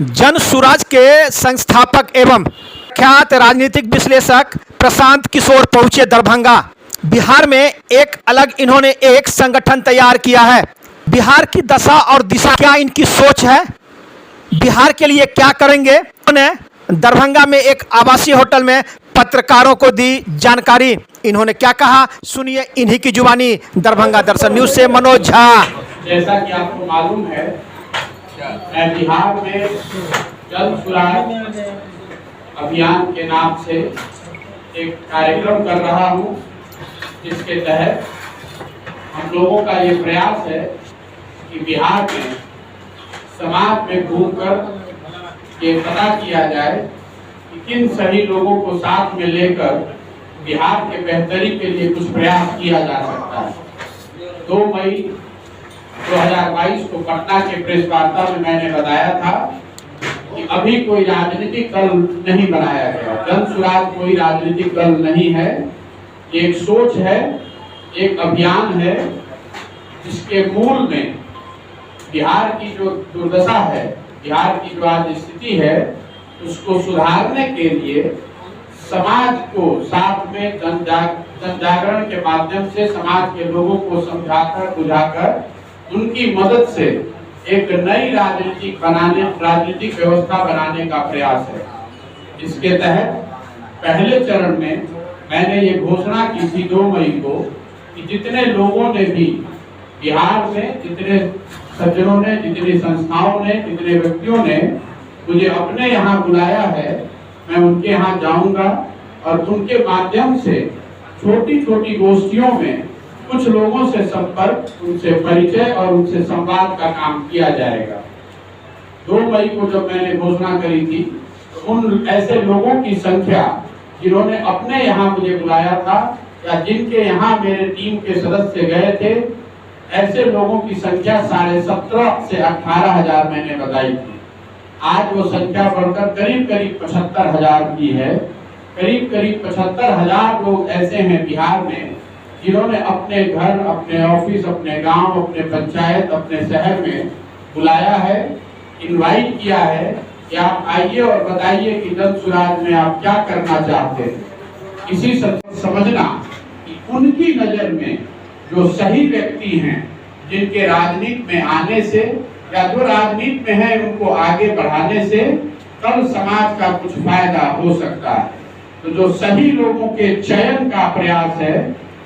जन सुराज के संस्थापक एवं ख्यात राजनीतिक विश्लेषक प्रशांत किशोर पहुंचे दरभंगा। बिहार में एक अलग इन्होंने एक संगठन तैयार किया है। बिहार की दशा और दिशा क्या इनकी सोच है, बिहार के लिए क्या करेंगे, उन्होंने दरभंगा में एक आवासीय होटल में पत्रकारों को दी जानकारी। इन्होंने क्या कहा, सुनिए इन्हीं की जुबानी। दरभंगा दर्शन न्यूज से मनोज झा। जैसा कि आपको मालूम है, मैं बिहार में जन सुराज अभियान के नाम से एक कार्यक्रम कर रहा हूं, जिसके तहत हम लोगों का ये प्रयास है कि बिहार में समाज में घूमकर ये पता किया जाए कि किन सही लोगों को साथ में लेकर बिहार के बेहतरी के लिए कुछ प्रयास किया जा सकता है। 2 मई 2022 को पटना के प्रेस वार्ता में मैंने बताया था कि अभी कोई राजनीतिक दल नहीं बनाया गया। जन सुराज कोई राजनीतिक दल नहीं है, एक सोच है, एक अभियान है, जिसके मूल में बिहार की जो दुर्दशा है, बिहार की जो आज स्थिति है, उसको सुधारने के लिए समाज को साथ में जन जागरण के माध्यम से समाज के लोगों को समझाकर बुझाकर उनकी मदद से एक नई राजनीतिक व्यवस्था बनाने का प्रयास है। इसके तहत पहले चरण में मैंने ये घोषणा की थी 2 मई को कि जितने लोगों ने भी बिहार में, जितने सज्जनों ने, जितनी संस्थाओं ने, जितने व्यक्तियों ने मुझे अपने यहाँ बुलाया है, मैं उनके यहाँ जाऊंगा और उनके माध्यम से छोटी छोटी गोष्ठियों में कुछ लोगों से संपर्क, उनसे परिचय और उनसे संवाद का काम किया जाएगा। 2 मई को जब मैंने घोषणा करी थी, तो उन ऐसे लोगों की संख्या जिन्होंने अपने यहाँ मुझे बुलाया था या जिनके यहाँ मेरे टीम के सदस्य गए थे, ऐसे लोगों की संख्या 17.5 से 18,000 मैंने बताई थी। आज वो संख्या बढ़कर करीब 75,000 की है। करीब 75,000 लोग ऐसे हैं बिहार में जिन्होंने अपने घर, अपने ऑफिस, अपने गांव, अपने पंचायत, अपने शहर में बुलाया है, इनवाइट किया है कि आप आइए और बताइए कि जन सुराज में आप क्या करना चाहते हैं। इसी समझना कि उनकी नजर में जो सही व्यक्ति हैं, जिनके राजनीति में आने से या जो राजनीति में है उनको आगे बढ़ाने से कल समाज का कुछ फायदा हो सकता है। तो जो सही लोगों के चयन का प्रयास है,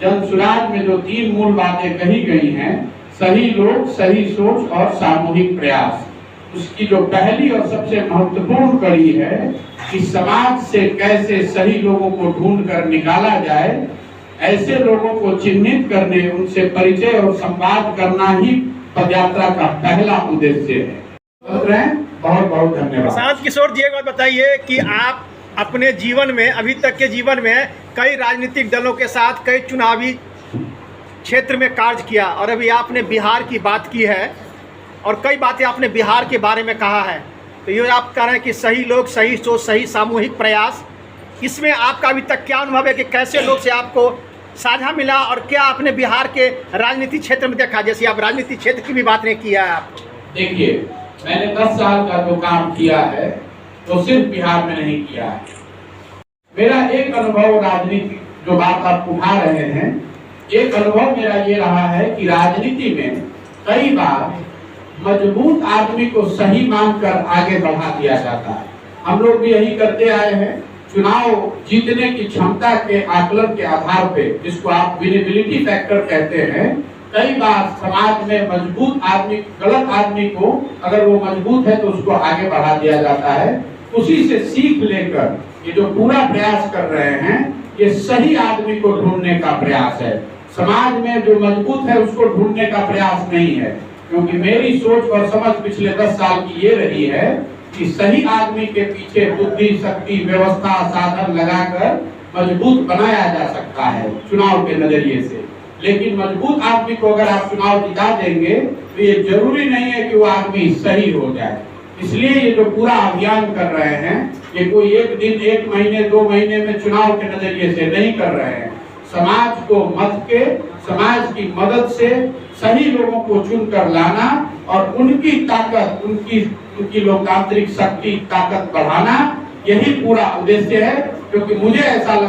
जन सुराज में जो 3 मूल बातें कही गई हैं, सही लोग, सही सोच और सामूहिक प्रयास, उसकी जो पहली और सबसे महत्वपूर्ण कड़ी है कि समाज से कैसे सही लोगों को ढूंढ कर निकाला जाए, ऐसे लोगों को चिन्हित करने, उनसे परिचय और संवाद करना ही पदयात्रा का पहला उद्देश्य है। बहुत बहुत धन्यवाद। प्रशांत किशोर जी, एक बात बताइए कि आप अपने जीवन में, अभी तक के जीवन में कई राजनीतिक दलों के साथ कई चुनावी क्षेत्र में कार्य किया और अभी आपने बिहार की बात की है और कई बातें आपने बिहार के बारे में कहा है। तो ये आप कह रहे हैं कि सही लोग, सही सोच, सही सामूहिक प्रयास, इसमें आपका अभी तक क्या अनुभव है कि कैसे लोग से आपको साझा मिला और क्या आपने बिहार के राजनीतिक क्षेत्र में देखा? जैसे आप राजनीतिक क्षेत्र की भी बात नहीं किया है। आप देखिए, मैंने 10 साल का जो काम किया है तो सिर्फ बिहार में नहीं किया है। मेरा एक अनुभव, राजनीति जो बात आप उठा रहे हैं, एक अनुभव मेरा ये रहा है कि राजनीति में कई बार मजबूत आदमी को सही मानकर आगे बढ़ा दिया जाता है। हम लोग भी यही करते आए हैं। चुनाव जीतने की क्षमता के आकलन के आधार पे, जिसको आप विनेबिलिटी फैक्टर कहते हैं, कई बार समाज में मजबूत आदमी, गलत आदमी को अगर वो मजबूत है तो उसको आगे बढ़ा दिया जाता है। उसी से सीख लेकर ये जो पूरा प्रयास कर रहे हैं, ये सही आदमी को ढूंढने का प्रयास है। समाज में जो मजबूत है उसको ढूंढने का प्रयास नहीं है, क्योंकि मेरी सोच और समझ पिछले 10 साल की ये रही है कि सही आदमी के पीछे बुद्धि, शक्ति, व्यवस्था, साधन लगाकर मजबूत बनाया जा सकता है चुनाव के नजरिए से। लेकिन मजबूत आदमी को अगर आप चुनाव जिता देंगे तो ये जरूरी नहीं है कि वो आदमी सही हो जाए। इसलिए ये जो पूरा अभियान कर रहे हैं, ये कोई एक दिन, 1 महीने, 2 महीने में चुनाव के नजरिए से नहीं कर रहे हैं। समाज को मत के, समाज की मदद से सही लोगों को चुनकर लाना और उनकी ताकत, उनकी उनकी लोकतांत्रिक शक्ति ताकत बढ़ाना, यही पूरा उद्देश्य है। क्योंकि मुझे ऐसा